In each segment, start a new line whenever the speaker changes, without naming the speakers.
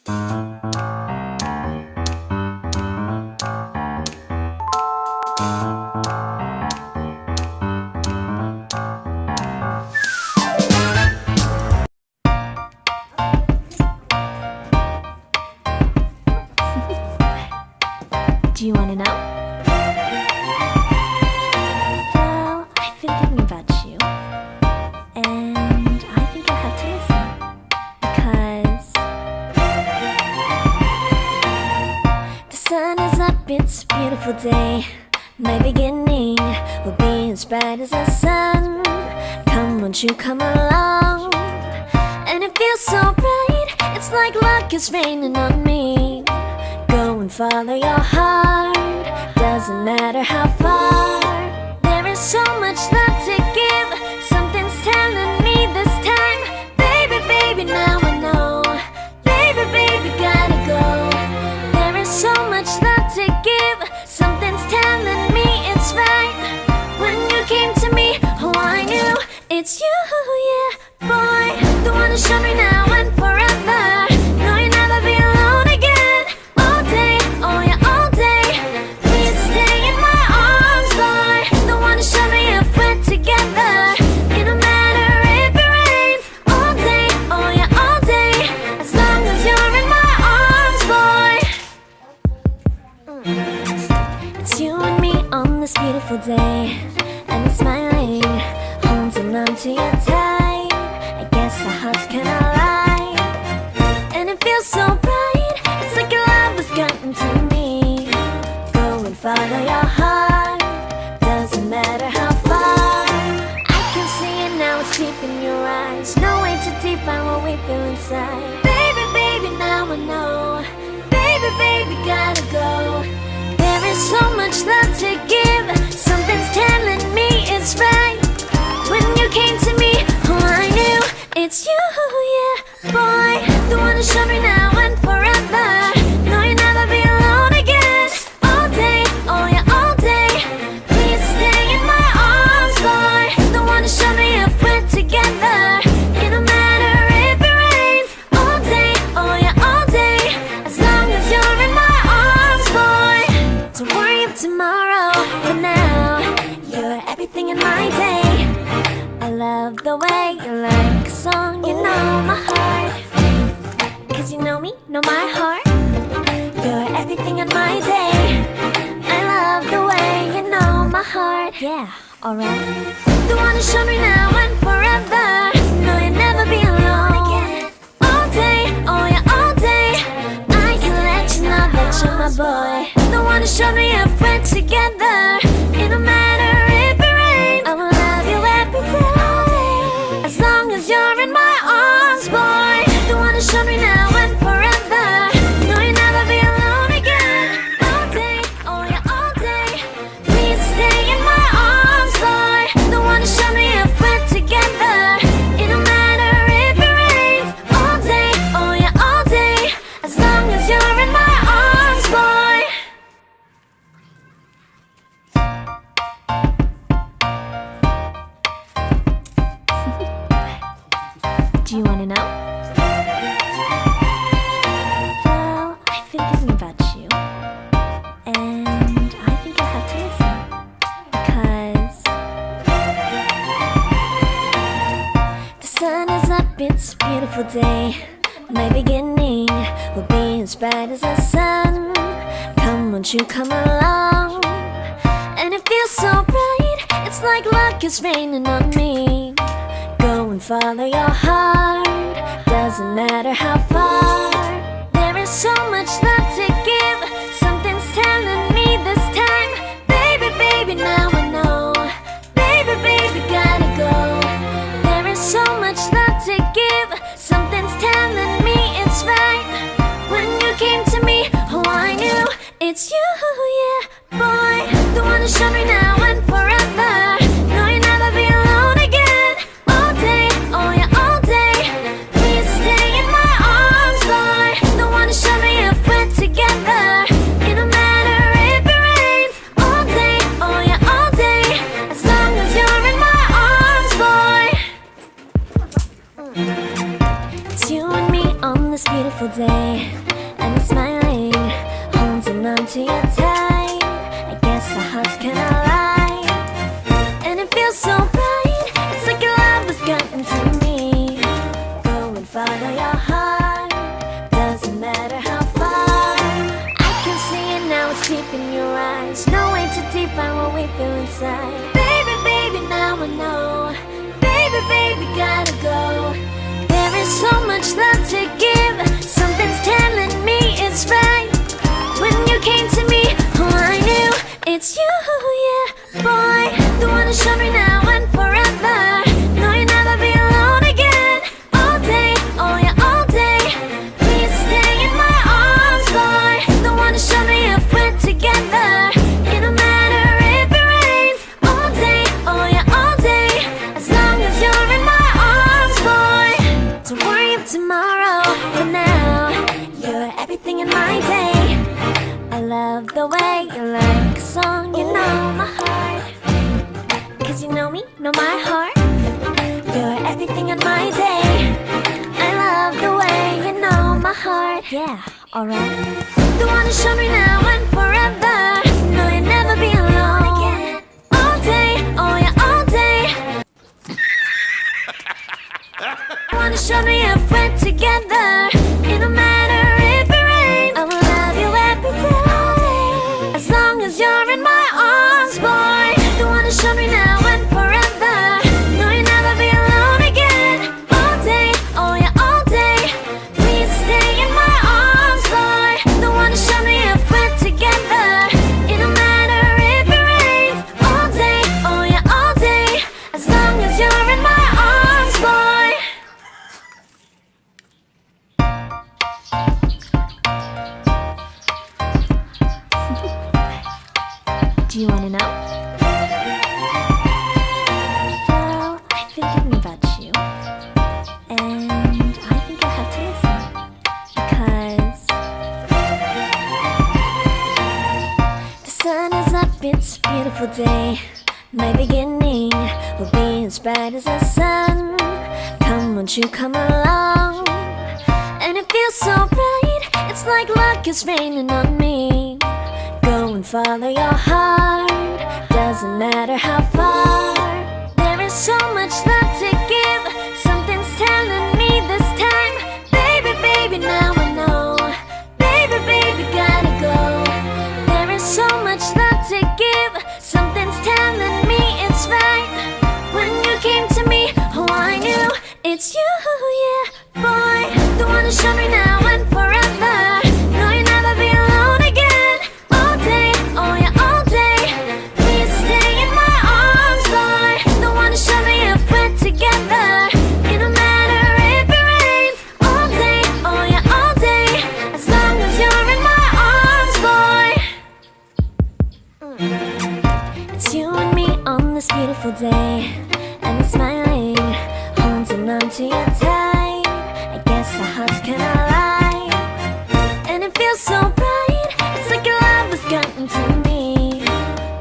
Do you want to know? Well, I've been thinking about you, and I think you'll have to listen, because the sun is up, it's a beautiful day. My beginning will be as bright as the sun. Come, won't you come along? And it feels so bright, it's like luck is raining on me. Go and follow your heart, doesn't matter how far. There is so much love to give, something's telling me this time. Baby, baby, now I know. Baby, baby, gotta go. There is so much love to give, something's telling me it's right. When you came to me, oh I knew it's you, yeah, boy. The one who showed me now and forever. No, you'll never be alone again. All day, oh yeah, all day. Please stay in my arms, boy. The one who showed me if we're together. It don't matter if it rains. All day, oh yeah, all day. As long as you're in my arms, boy. It's you and me on this beautiful day, and it's smiling, holding on to you tight. I guess our hearts can align, and it feels so bright. It's like your love has gotten to me. Go and follow your heart, doesn't matter how far. I can see it now, it's deep in your eyes. No way to define what we feel inside. Baby, baby, now I know. Baby, baby, gotta go. There is so much love to give, something's telling me it's right. When you came to me, oh I knew it's you, yeah, boy. The one who showed me now and forever. No, you'll never be alone again. All day, oh yeah, all day. Please stay in my arms, boy. The one who showed me if we're together. It don't matter if it rains. All day, oh yeah, all day. As long as you're in my arms, boy. Don't worry of tomorrow, for now you're everything in my day. I love the way you like a song, you know my heart. Cause you know me, know my heart. You're everything in my day. I love the way you know my heart. Yeah, alright. The one who showed me now and forever. No, you'll never be alone again. All day, oh yeah, all day. I can let you know that you're my boy. The one who showed me if we're together. It don't matter if it rains. I will love you every day. As long as you're in my arms, boy. The one who showed me now and forever. No, you'll never be alone again. All day, oh yeah, all day. Please stay in my arms, boy. The one who showed me if we're together. It don't matter if it rains. All day, oh yeah, all day. As long as you're in my arms, boy. Do you want to know? Well, I've been thinking about you, and I think you'll have to listen, because the sun is up, it's a beautiful day. My beginning will be as bright as the sun. Come, won't you come along? And it feels so bright, it's like luck is raining on me. Go and follow your heart, doesn't matter how far. There is so much love to give, something's telling me this time. Baby, baby, now I know. Baby, baby, gotta go. There is so much love to give, something's telling me it's right. When you came to me, oh I knew it's you, yeah, boy. The one who showed me now and forever. No, you'll never be alone again. All day, oh yeah, all day. Please stay in my arms, boy. The one who showed me if we're together. It don't matter if it rains. All day, oh yeah, all day. As long as you're in my arms, boy. It's you and me on this beautiful day, and it's smiling, holding on to you tight. I guess our hearts can align, and it feels so bright. It's like your love has gotten to me. Go and follow your heart, doesn't matter how far. I can see it now, it's deep in your eyes. No way to define what we feel inside. Baby, baby, now I know. Baby, baby, gotta go. There is so much love to give. Something's telling me it's right. When you came to me, oh, I knew it's you, yeah, boy. The one to show me now and forever. No, you'll never be alone again. All day, oh yeah, all day. Please stay in my arms, boy. The one to show me if we're together. It don't matter if it rains. All day, oh yeah, all day. As long as you're in my arms, boy. Don't worry of tomorrow. For now, you're everything in my day. I love the way you like a song. You know my heart, 'cause you know me, know my heart. You're everything in my day. I love the way you know my heart. Yeah, alright. The one to show me now and forever. No, you'll never be alone again. All day, oh yeah, all day. The one to show me if we're together. It don't matter if it rains. I will love you every day. As long as you're in my arms, boy. The one to show me now and forever. No, you'll never be alone again. All day, oh yeah, all day. Please stay in my arms, boy. The one to show me if we're together. It don't matter if it rains. All day, oh yeah, all day. As long as you're in my arms, boy. Do you wanna know? Well, I've been thinking about you, and I think I have to listen, because the sun is up, it's a beautiful day. My beginning will be as bright as the sun. Come, won't you come along? And it feels so bright, it's like luck is raining on me. Go and follow your heart, doesn't matter how far. There is so much love to give. Something's telling me this time. Baby, baby, now I know. Baby, baby, gotta go. There is so much love to give. Something's telling me it's right. When you came to me, oh, I knew it's you, yeah, boy. The one to show me now and forever. No, you'll never be alone again. All day, oh yeah, all day. Please stay in my arms, boy. The one to show me if we're together. It don't matter if it rains. All day, oh yeah, all day. As long as you're in my arms, boy. It's you and me on this beautiful day, and it's smiling, holding on to you tight. I guess our hearts can align, and it feels so bright. It's like your love has gotten to me.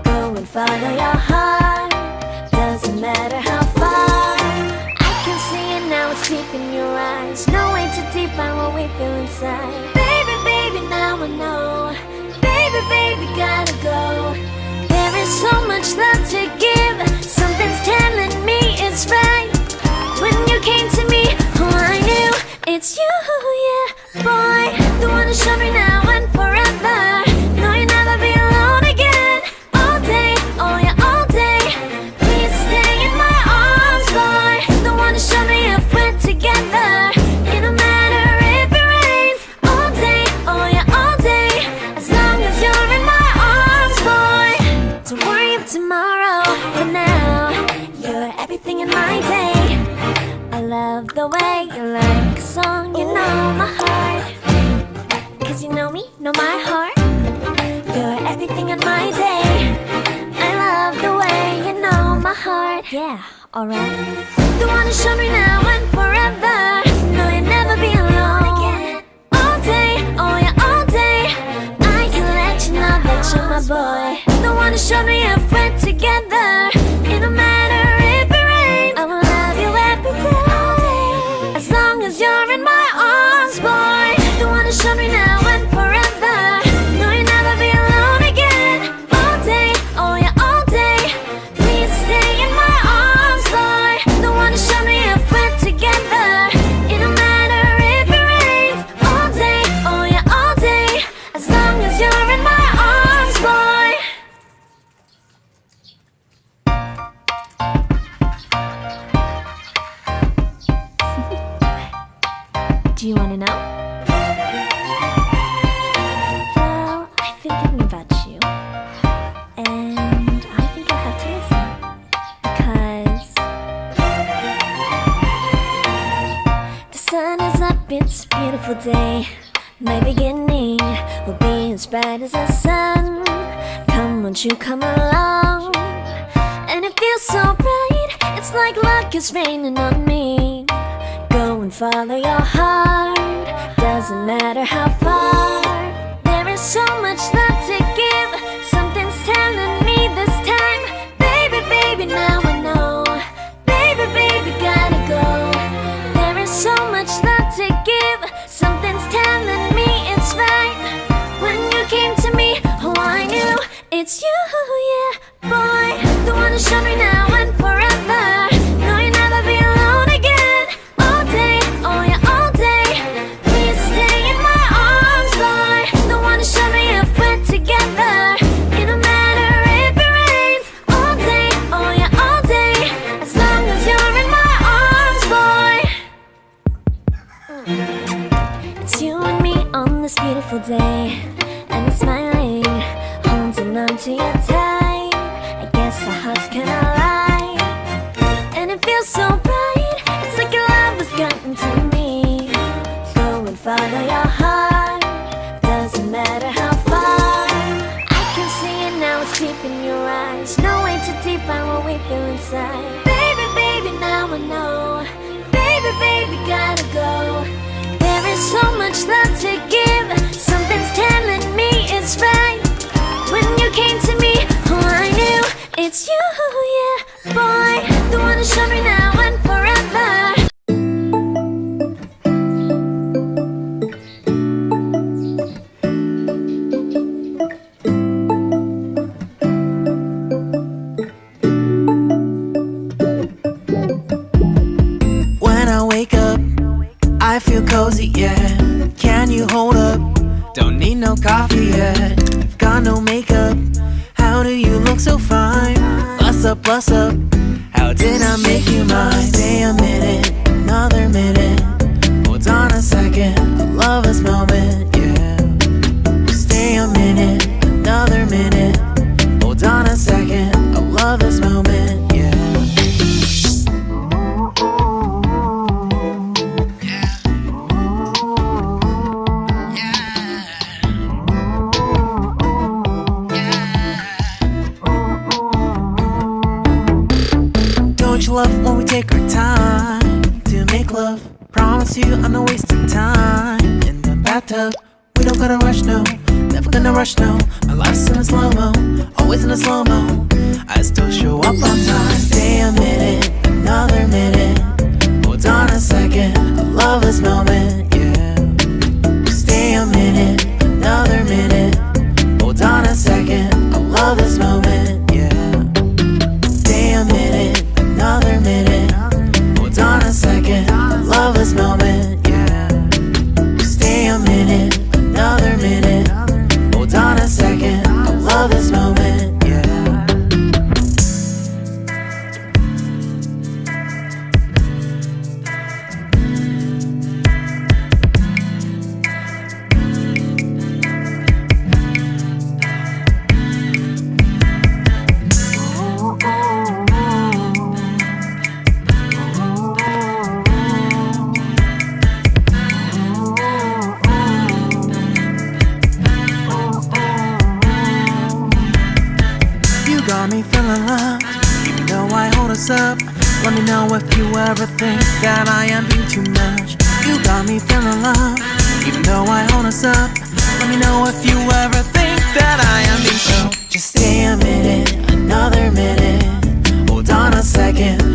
Go and follow your heart, doesn't matter how far. I can see it now, it's deep in your eyes. No way to define what we feel inside. Baby, baby, now I know. Baby, baby, gotta go. There is so much love to give. Something's telling me it's right. When you came to me, oh, I knew it's you, yeah, boy. The one to show me now and forever. No, you'll never be alone again. All day, oh yeah, all day. Please stay in my arms, boy. The one to show me if we're together. It don't matter if it rains. All day, oh yeah, all day. As long as you're in my arms, boy. Don't worry of tomorrow. For now, you're everything in my day. I love the way you like a song. You know my heart, 'cause you know me, know my heart. You're everything in my day. I love the way you know my heart. Yeah, alright. The one to show me now and forever. No, you'll never be alone again. All day, oh yeah, all day. I can let you know that you're my boy. The one to show me if we're together. It don't matter if it rains. I will love you every day. As long as you're in my arms, boy. The one to show me My beginning will be as bright as the sun. Come, won't you come along? And it feels so bright, it's like luck is raining on me. Go and follow your heart, doesn't matter how far. There is so much love to give, something's telling me this time. Baby, baby, now I know. Baby, baby, gotta go. There is so much love to give, something's telling me it's right. When you came to me, oh I knew it's you, yeah, boy. The one who showed me now and forever. No, you'll never be alone again. All day, oh yeah, all day. Please stay in my arms, boy. The one who showed me if we're together. It don't matter if it rains. All day, oh yeah, all day. As long as you're in my arms, boy. It's you and me on this beautiful day, and it's smiling, holding on to you tight. I guess our hearts cannot lie, and it feels so bright. It's like your love has gotten to me. Go and follow your heart, doesn't matter how far. I can see it now, it's deep in your eyes. No way to define what we feel inside. Baby, baby, now I know. Baby, baby, gotta go. There is so much love to give, something's telling me it's right. When you came to me, oh I knew it's you, yeah, boy. The one who showed me now and forever.
When I wake up, I feel cozy, yeah. Can you hold up? Don't need no coffee yet. I've got no makeup. How do you look so fine? Bust up, bust up. How did I make you mine? Stay a minute, another minute. Hold on a second, I love this moment, yeah. Stay a minute, another minute. Hold on a second, I love this moment, yeah. Don't you love when we take our time to make love? Promise you I'm not wasting time in the bathtub. We don't gotta rush, no, never gonna rush, no. My life's in a slow-mo, always in a slow-mo. I still show up on time. Stay a minute, another minute. Hold on a second, I love this moment, yeah. Stay a minute, another minute. Hold on a second, I love this moment, yeah. Stay a minute, another minute. Hold on a second, I love this moment, yeah. Stay a minute, another minute. Hold on a second, I love this moment, yeah. Got me feeling loved, even though I hold us up. Let me know if you ever think that I am being too much. You got me feeling loved, even though I hold us up. Let me know if you ever think that I am being so. Just stay a minute, another minute. Hold on a second,